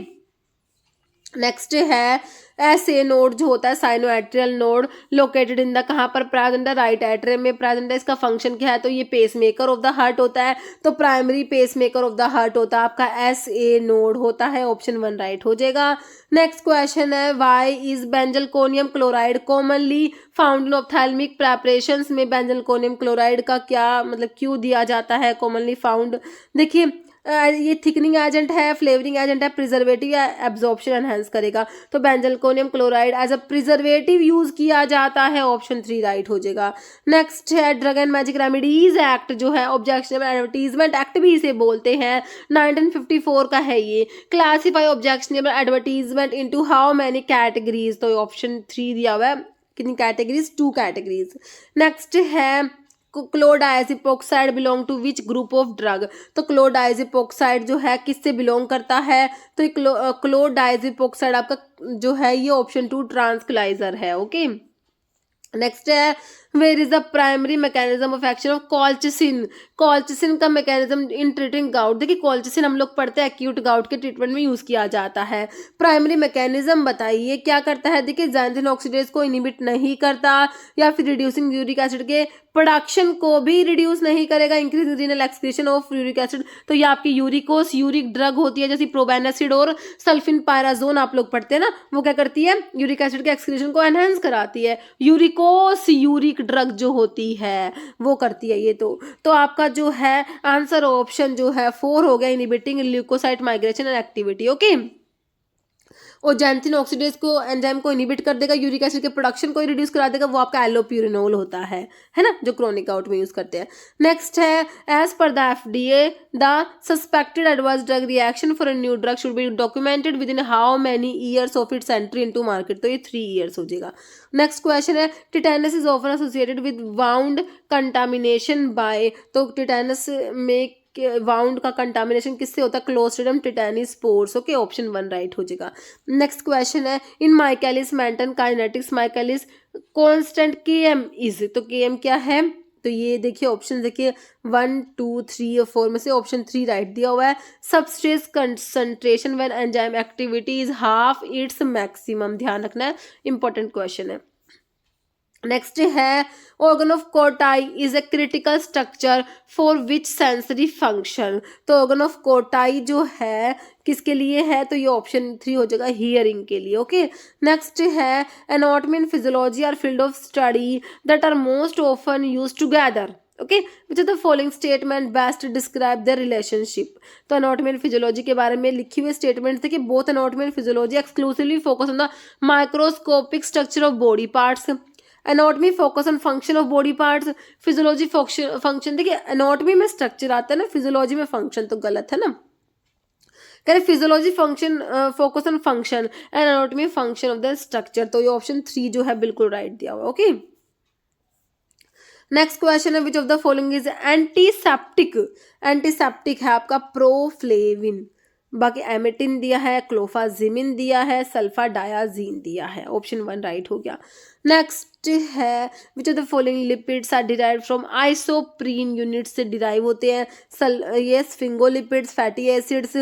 next है ऐसे नोड जो होता है sinoatrial node located in the कहाँ पर प्रेजेंट है? राइट एट्रियम में प्रेजेंट है। इसका फंक्शन क्या है? तो ये pacemaker of the heart होता है, तो primary pacemaker of the heart होता है आपका SA नोड होता है। ऑप्शन 1 राइट हो जाएगा। नेक्स्ट क्वेश्चन है why is benzalkonium chloride commonly found in ophthalmic preparations. में बेंजलकोनियम क्लोराइड का क्या मतलब क्यों दिया जाता है कॉमनली फाउंड? देखिए ये थिकनिंग एजेंट है, फ्लेवरिंग एजेंट है, प्रिजर्वेटिव या एब्जॉर्प्शन एनहांस करेगा। तो benzalkonium chloride as a preservative use किया जाता है। ऑप्शन 3 राइट हो जाएगा। नेक्स्ट है drug and magic remedies act जो है ऑब्जेक्शनेबल एडवर्टीजमेंट एक्ट भी इसे बोलते हैं, 1954 का है ये। Classify objectionable advertisement into how many categories. तो ऑप्शन 3 दिया हुआ है। कितनी कैटेगरीज? 2 कैटेगरीज। नेक्स्ट है chlordiazepoxide belong to which group of drug. तो क्लोडाइजिपोक्साइड जो है किससे बिलोंग करता है? तो क्लोडाइजिपोक्साइड आपका जो है ये ऑप्शन 2 ट्रांसक्लाइजर है। ओके, नेक्स्ट है where is the primary mechanism of action of colchicine. Colchicine का मैकेनिज्म इन ट्रीटिंग गाउट। देखिए कॉल्चिसिन हम लोग पढ़ते हैं एक्यूट गाउट के ट्रीटमेंट में यूज किया जाता है। प्राइमरी मैकेनिज्म बताइए क्या करता है? देखिए ज़ाइंथिन ऑक्सीडेज को इनिबिट नहीं करता, या फिर रिड्यूसिंग यूरिक एसिड के प्रोडक्शन को भी रिड्यूस नहीं करेगा, increase renal excretion of uric acid. तो ये आपकी यूरिकोस यूरिक ड्रग होती है, जैसे प्रोबेनासिड और सल्फिनपायराजोन आप लोग पढ़ते हैं ना, वो क्या करती है? यूरिक एसिड के एक्सक्रीशन को एनहेंस कराती है। यूरिकोस यूरिक ड्रग जो होती है वो करती है ये। तो आपका जो है आंसर ऑप्शन जो है 4 हो गया, inhibiting leukocyte migration and activity. Okay, और जैंथिन ऑक्सीडेज को एंजाइम को इनिबिट कर देगा, यूरिक एसिड के प्रोडक्शन को रिड्यूस करा देगा, वो आपका एलोप्यूरिनोल होता है ना, जो क्रोनिक आउट में यूज करते हैं। नेक्स्ट है एज पर the FDA the suspected adverse drug reaction for a new drug should be documented within how many years of its entry into market. तो ये 3 ईयर्स हो जाएगा। नेक्स्ट क्वेश्चन है tetanus is often associated with wound contamination by. तो टिटेनस में वाउंड का कंटामिनेशन किससे होता है? Clostridium tetani spores. Okay, option 1 right हो जाएगा। नेक्स्ट क्वेश्चन है in Michaelis Menten kinetics माइकेलिस constant Km is. तो Km क्या है? तो ये देखिए ऑप्शन देखिए 1, 2, 3 और 4 में से ऑप्शन 3 राइट दिया हुआ है। Substrate concentration when enzyme activity is half its maximum. ध्यान रखना है, इंपॉर्टेंट क्वेश्चन है। नेक्स्ट है organ of Kotai is a critical structure for which sensory function. तो ऑर्गन ऑफ कोटाई जो है किसके लिए है? तो ये ऑप्शन 3 हो जाएगा, हियरिंग के लिए। ओके, नेक्स्ट है anatomy and physiology are field of study that are most often use together. Okay, which of the following statement best describe the relationship. तो एनाटॉमी एंड फिजियोलॉजी के बारे में लिखी हुई स्टेटमेंट थे कि both anatomy and physiology exclusively focus on the microscopic structure of body parts. Anatomy focus on function of body parts, physiology function. देखिए एनाटॉमी में स्ट्रक्चर आता है ना, फिजियोलॉजी में फंक्शन, तो गलत है ना। कह रहे physiology function focus on function and anatomy function of the structure. तो ये ऑप्शन 3 जो है बिल्कुल राइट दिया हुआ। ओके, नेक्स्ट क्वेश्चन है which of the following is antiseptic. Antiseptic है आपका प्रोफ्लेविन, बाकी एमेटिन दिया है, क्लोफाजिमिन दिया है, सल्फाडायाजीन दिया है। ऑप्शन 1 राइट हो गया। नेक्स्ट नेक्स्ट है which of the following lipids are derived from isoprene unit से डिराइव होते हैं, ये स्फिंगोलिपिड्स, फैटी एसिड्स,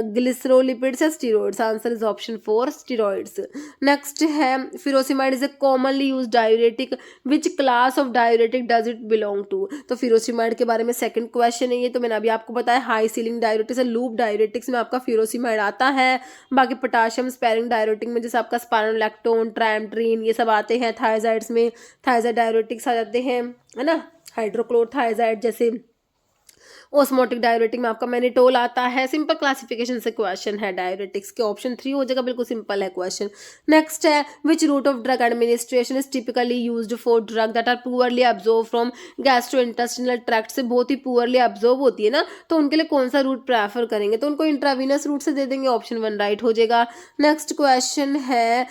ग्लिसरोलिपिड्स या steroids. Answer is option 4 steroids. Next है furosemide is a commonly use diuretic, which class of diuretic does it belong to. तो फिरोसिमाइड के बारे में सेकंड क्वेश्चन है ये, तो मैंने अभी आपको बताया high ceiling diuretics, loop diuretics में आपका फिरोसिमाइड आता है। बाकी पोटाशियम स्पेरिंग डायूरेटिक में जैसे आपका स्पाइरोलैक्टोन, ट्राइमेट्रिन ये सब आते हैं। थायजाइड्स में थायजाइड डायूरेटिक्स आ जाते हैं, है ना, हाइड्रोक्लोरथायजाइड जैसे। ओस्मोटिक डायूरेटिक में आपका मैनिटोल आता है। सिंपल क्लासिफिकेशन से क्वेश्चन है डायूरेटिक्स के, ऑप्शन 3 हो जाएगा, बिल्कुल सिंपल है क्वेश्चन। नेक्स्ट है which route of drug administration is typically used for drug that are poorly absorb from gastrointestinal tract से बहुत ही पुअरली एब्जॉर्ब होती है ना, तो उनके लिए कौन सा रूट प्रेफर करेंगे, तो उनको इंट्रावीनस रूट से दे देंगे, ऑप्शन 1 राइट हो जाएगा। नेक्स्ट क्वेश्चन है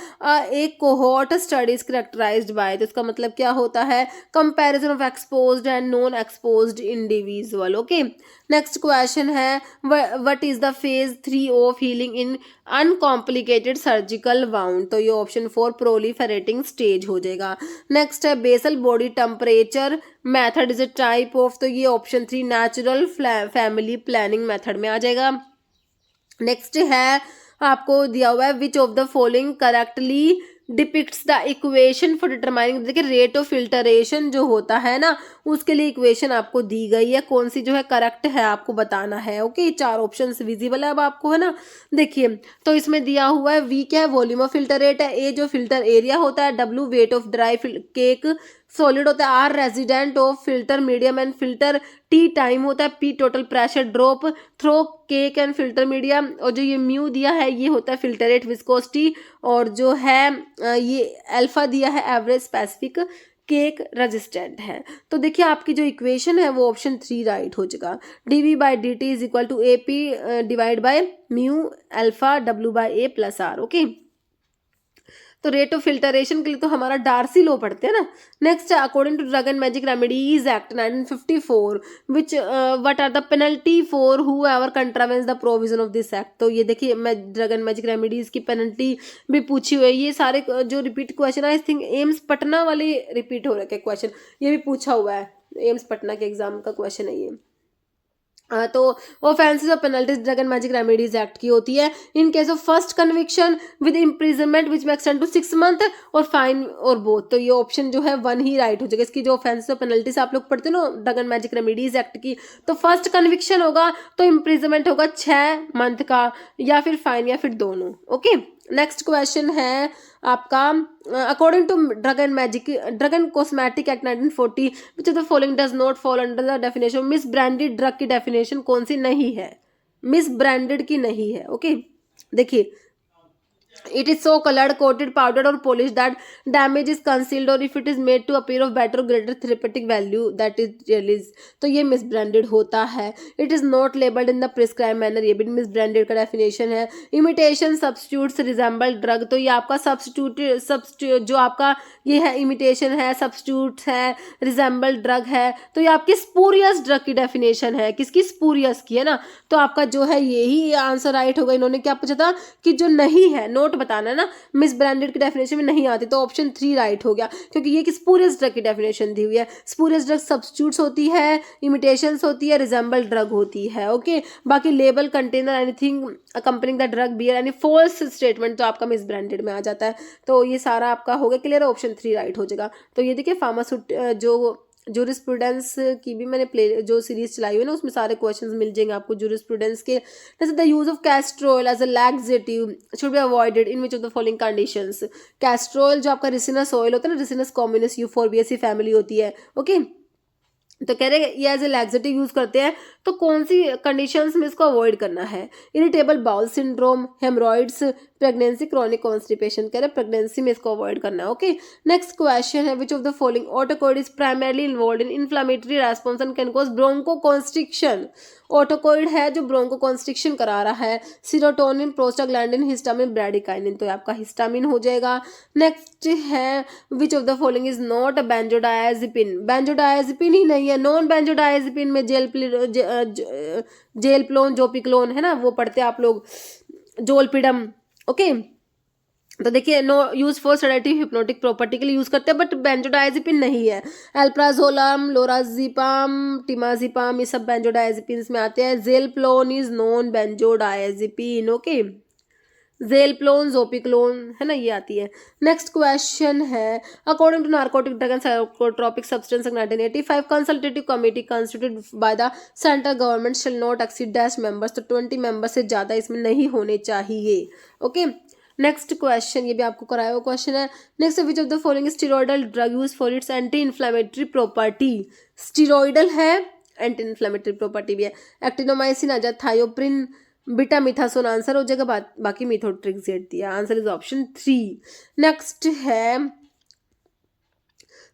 एक cohort study is characterized by, तो इसका मतलब क्या होता है, comparison of exposed and non exposed individual. Okay, next question है what is the phase 3 of healing in uncomplicated surgical wound, तो ये ऑप्शन 4 प्रोलिफेरेटिंग स्टेज हो जाएगा। नेक्स्ट है basal body temperature method is a type of, तो ये option 3 natural family planning method में आ जाएगा। नेक्स्ट है आपको दिया हुआ है which of the following correctly depicts the equation for determining, देखिए रेट ऑफ फिल्टरेशन जो होता है ना उसके लिए इक्वेशन आपको दी गई है, कौन सी जो है करेक्ट है आपको बताना है। ओके, 4 ऑप्शंस विजिबल है अब आपको, है ना। देखिए तो इसमें दिया हुआ है वी क्या है, वॉल्यूम ऑफ फिल्टर रेट है, ए जो फिल्टर एरिया होता है, W weight of dry cake solid होता है, R resident of filter medium and filter, T time होता है, P total pressure drop through cake and filter medium, और जो ये म्यू दिया है ये होता है फिल्टर रेट विस्कोसिटी, और जो है ये अल्फा दिया है एवरेज स्पेसिफिक केक रेजिस्टेंट है। तो देखिए आपकी जो इक्वेशन है वो ऑप्शन 3 राइट हो जाएगा। dv by D T is equal to A P divide by mu alpha W by A plus R. Okay, तो रेट ऑफ फिल्टरेशन के लिए तो हमारा डार्सी लॉ पढ़ते हैं ना। Next according to drug and magic remedies act 1954 which what are the penalty for whoever contravenes the provision of this act, तो ये देखिए ड्रग एंड मैजिक रेमेडीज की पेनल्टी भी पूछी हुई है। ये सारे जो repeat question I think AIIMS Patna वाले रिपीट हो रखे क्वेश्चन, ये भी पूछा हुआ है, एम्स पटना के एग्जाम का क्वेश्चन है ये। तो ऑफेंसेस और penalties drug and magic remedies act की होती है in case of first conviction with imprisonment which may extend to 6 month और फाइन और बोथ, तो ये ऑप्शन जो है 1 ही राइट हो जाएगा। इसकी जो ऑफेंसेस और पेनल्टीज आप लोग पढ़ते हो ना drug and magic remedies act की, तो फर्स्ट कन्विक्शन होगा तो इम्प्रिजनमेंट होगा 6 मंथ का, या फिर फाइन या फिर दोनों। ओके, नेक्स्ट क्वेश्चन है आपका according to drug and cosmetic act 1940 which of the following does not fall under the definition, misbranded drug की डेफिनेशन कौन सी नहीं है, मिस ब्रांडेड की नहीं है। ओके, देखिए it is so colored, coated, powdered or polished that damage is concealed, or if it is made to appear of better or greater therapeutic value that is released, तो ये misbranded होता है। it is not labeled in the prescribed manner, ये भी misbranded का definition है। imitation substitutes resemble drug, तो ये आपका substitute जो आपका ये है imitation है, substitutes है, resemble drug है, तो ये आपकी spurious drug की definition है, किसकी spurious की है ना, तो आपका जो है यही आंसर राइट होगा। इन्होंने क्या पूछा था कि जो नहीं है नोट बताना ना, मिस ब्रांडेड की डेफिनेशन में नहीं आती, तो ऑप्शन 3 राइट हो गया, क्योंकि ये कि स्पूरियस ड्रग की डेफिनेशन दी हुई है। स्पूरियस ड्रग सब्स्टिट्यूट्स होती है, इमिटेशंस होती है, रिजेंबल ड्रग होती है। ओके, बाकी label container anything accompanying the drug bear any false statement तो आपका मिस ब्रांडेड में आ जाता है। तो ये सारा आपका हो गया क्लियर, ऑप्शन 3 राइट हो जाएगा। तो ये देखिए जो जूरिस्प्रूडेंस की भी मैंने जो सीरीज चलाई हुई है ना उसमें सारे क्वेश्चंस मिल जाएंगे आपको जूरिस्प्रूडेंस के। जैसे the use of castor oil as a laxative should be avoided in which of the following conditions. Castor oil जो आपका रिसिनस ऑयल होता है ना, रिसिनस कॉम्बिनस यूफोरबिएसी फैमिली होती है। ओके, तो कह रहे हैं ये एज ए लैक्सेटिव यूज करते हैं, तो कौन सी कंडीशंस में इसको अवॉइड करना है। Irritable bowel syndrome, haemorrhoids, pregnancy, chronic constipation, कह रहे प्रेगनेंसी में इसको अवॉइड करना है। ओके, नेक्स्ट क्वेश्चन है which of the following autacoid is primarily involve in inflammatory response and can cause bronchoconstriction. Autacoid है जो ब्रोंकोकॉन्स्ट्रिक्शन करा रहा है। सीरोटोनिन, प्रोस्टाग्लैंडिन, हिस्टामिन, ब्रैडिकाइनिन, तो आपका हिस्टामिन हो जाएगा। नेक्स्ट है which of the following is not benzodiazepine. Benzodiazepine ही नहीं है, नॉन बेंजोडायाजिपिन में जेलप्लोन, जोपिक्लोन है ना, वो पढ़ते हैं आप लोग, जोलपिडम। ओके, तो देखिए no use for sedative hypnotic property के लिए यूज करते हैं, बट बेंजोडाइजिपिन नहीं है। एल्प्राजोलम, लोराजिपाम, टिमाजिपाम, ये सब बेंजोडाइजिपिन में आते हैं। Zaleplon is non benzodiazepine, okay. Zaleplon, zopiclone, है ना, ये आती है। नेक्स्ट क्वेश्चन है, according to narcotic drug and psychotropic substance 1985 consultative committee constituted by the central government shall not exceed dash members, तो 20 मेंबर्स से ज़्यादा इसमें नहीं होने चाहिए, ओके। नेक्स्ट क्वेश्चन, ये भी आपको कराया हुआ क्वेश्चन है। Next, which of the following steroidal drug use for its anti inflammatory property. Steroidal है, एंटी इन्फ्लेमेटरी प्रॉपर्टी भी है। एक्टिनोमाइसिन, अजाथायोप्रिन, बीटामिथासोन आंसर हो जाएगा, बाकी मिथोट्रिक्सेट दिया। Answer is option 3। नेक्स्ट है,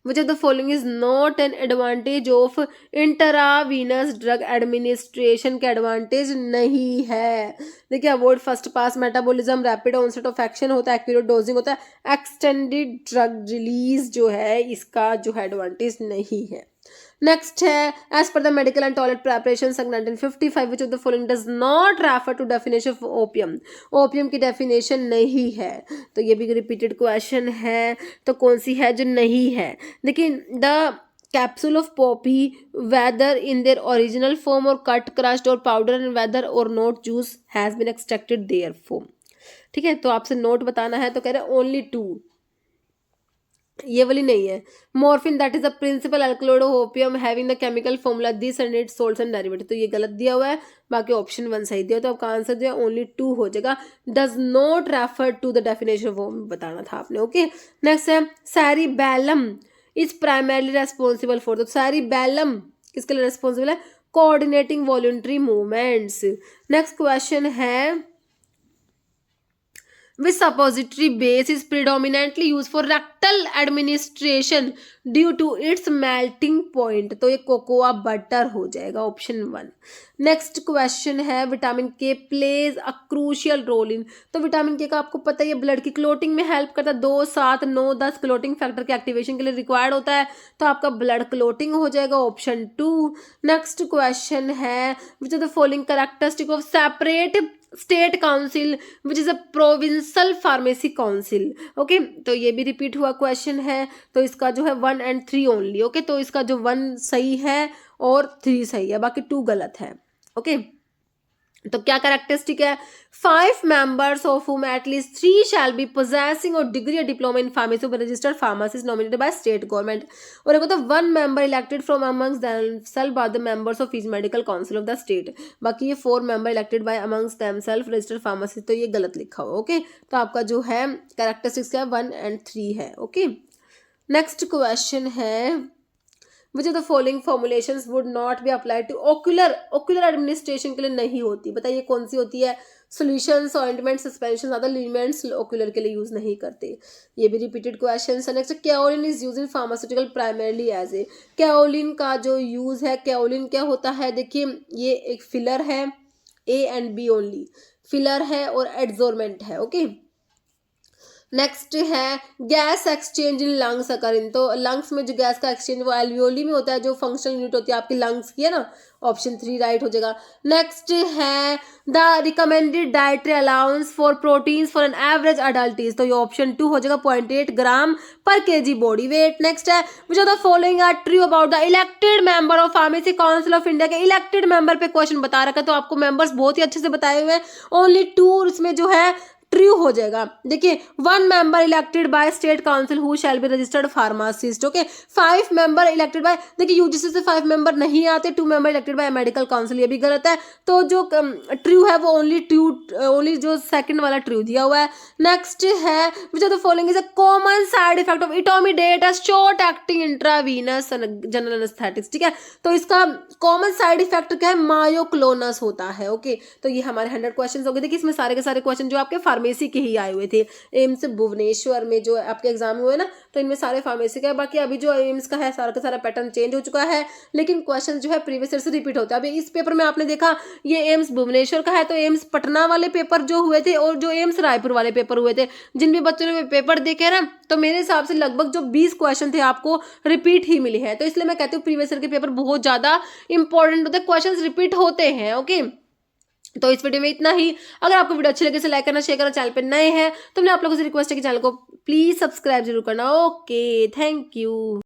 which of the following is not an advantage of intravenous drug administration, के एडवांटेज नहीं है। देखिए, avoid first pass metabolism, rapid onset of action होता है, एक्यूरेट डोजिंग होता है, एक्सटेंडेड ड्रग रिलीज जो है इसका जो है एडवांटेज नहीं है। नेक्स्ट है, एज पर the medical and toilet preparation act 1955 which of the following does not refer to definition of opium. Opium की डेफिनेशन नहीं है, तो ये भी रिपीटेड क्वेश्चन है। तो कौन सी है जो नहीं है? देखिए, the capsule of poppy whether in their original form or cut crushed or powder and whether or not juice has been extracted their form. ठीक है, तो आपसे नोट बताना है, तो कह रहे हैं ओनली 2, ये वाली नहीं है। Morphine that is the principal alkaloid of opium having the chemical formula this and its salts and derivative, तो ये गलत दिया हुआ है, बाकी ऑप्शन 1 सही दिया, तो आपका आंसर जो है ओनली 2 हो जाएगा। Does not refer to the definition of opium बताना था आपने, ओके। नेक्स्ट है, cerebellum is primarily responsible for, तो सेरिबैलम किसके लिए रेस्पॉन्सिबल है? Coordinating voluntary movements. Next question है, which suppository base is predominantly used for rectal administration due to its melting point, तो ये कोकोआ बटर हो जाएगा, ऑप्शन 1। नेक्स्ट क्वेश्चन है, vitamin K plays a crucial role in, तो विटामिन के का आपको पता है ये ब्लड की क्लोटिंग में हेल्प करता है, 2, 7, 9, 10 क्लोटिंग फैक्टर के एक्टिवेशन के लिए रिक्वायर्ड होता है, तो आपका ब्लड क्लोटिंग हो जाएगा, ऑप्शन 2। नेक्स्ट क्वेश्चन है, which of the following characteristic of separate state council which is a provincial pharmacy council, okay. तो ये भी रिपीट हुआ क्वेश्चन है, तो इसका जो है 1 and 3 ओनली, ओके। तो इसका जो 1 सही है और 3 सही है, बाकी 2 गलत है, ओके। तो क्या कैरेक्टरिस्टिक है? 5 members of whom at least 3 shall be possessing or degree or diploma in pharmacy of a registered pharmacist nominated by state government, और एक होता है 1 member elected from amongst themselves by the members of each medical council of the state, बाकी ये 4 member elected by amongst themselves registered pharmacist, तो ये गलत लिखा हुआ, ओके। तो आपका जो है कैरेक्टरिस्टिक्स क्या है? 1 and 3 है, ओके। नेक्स्ट क्वेश्चन है, which of the following formulations would not be applied to ocular administration के लिए नहीं होती, बताइए कौन सी होती है? Solutions, ointment, suspension, other ligaments ocular के लिए यूज नहीं करते, ये भी रिपीटेड क्वेश्चन है। Next, kaolin is use in pharmaceutical primarily as a, kaolin का जो यूज है, कैओलिन क्या होता है? देखिए, ये एक फिलर है, A and B only, filler है और एड्जोर्मेंट है, ओके। नेक्स्ट है, gas exchange in lungs occurring, तो लंग्स में जो गैस का एक्सचेंज वो एल्वियोली में होता है, जो फंक्शनल यूनिट होती है आपकी लंग्स की, है ना, ऑप्शन 3 राइट हो जाएगा। नेक्स्ट है, the recommended dietary allowance for proteins for an average adult is, तो ये ऑप्शन 2 हो जाएगा, 0.8 ग्राम पर केजी बॉडी वेट। नेक्स्ट है, which of the following are true about the elected member of pharmacy council of India, के इलेक्टेड मेंबर पे क्वेश्चन बता रखा है, तो आपको मेंबर्स बहुत ही अच्छे से बताए हुए हैं, ओनली 2 इसमें जो है ट्रू हो जाएगा। देखिए, 1 member elected by state council who shall be registered pharmacist, okay. 5 member elected by, देखिए यूजीसी से 5 member नहीं आते, 2 member elected by medical council, ये भी गलत है, तो जो ट्रू है वो ओनली जो सेकंड वाला ट्रू दिया हुआ है। नेक्स्ट है, which of the following is a common side effect of इटोमिडेट, a short acting intravenous general anaesthetics, ठीक है। तो इसका कॉमन साइड इफेक्ट क्या है? मायोक्लोनस होता है, ओके। तो ये हमारे 100 क्वेश्चन हो गए। देखिए, इसमें सारे के सारे क्वेश्चन जो आपके फार्मेसी के ही आए हुए थे, एम्स भुवनेश्वर में जो आपके एग्जाम हुए ना, तो इनमें सारे फार्मेसी का है। बाकी अभी जो एम्स का है सारा का सारा पैटर्न चेंज हो चुका है, लेकिन क्वेश्चन जो है प्रीवियस ईयर से रिपीट होता है। अभी इस पेपर में आपने देखा ये एम्स भुवनेश्वर का है, तो एम्स पटना वाले पेपर जो हुए थे और जो एम्स रायपुर वाले पेपर हुए थे, जिन भी बच्चों ने पेपर देखे ना, तो मेरे हिसाब से लगभग जो 20 क्वेश्चन थे आपको रिपीट ही मिले हैं। तो इसलिए मैं कहती हूँ प्रीवियस ईयर के पेपर बहुत ज्यादा इंपॉर्टेंट होते हैं, क्वेश्चन रिपीट होते हैं, ओके। तो इस वीडियो में इतना ही। अगर आपको वीडियो अच्छी लगे तो लाइक करना, शेयर करना, चैनल पे नए हैं तो मैं आप लोगों से रिक्वेस्ट है कि चैनल को प्लीज सब्सक्राइब जरूर करना। Okay, thank you.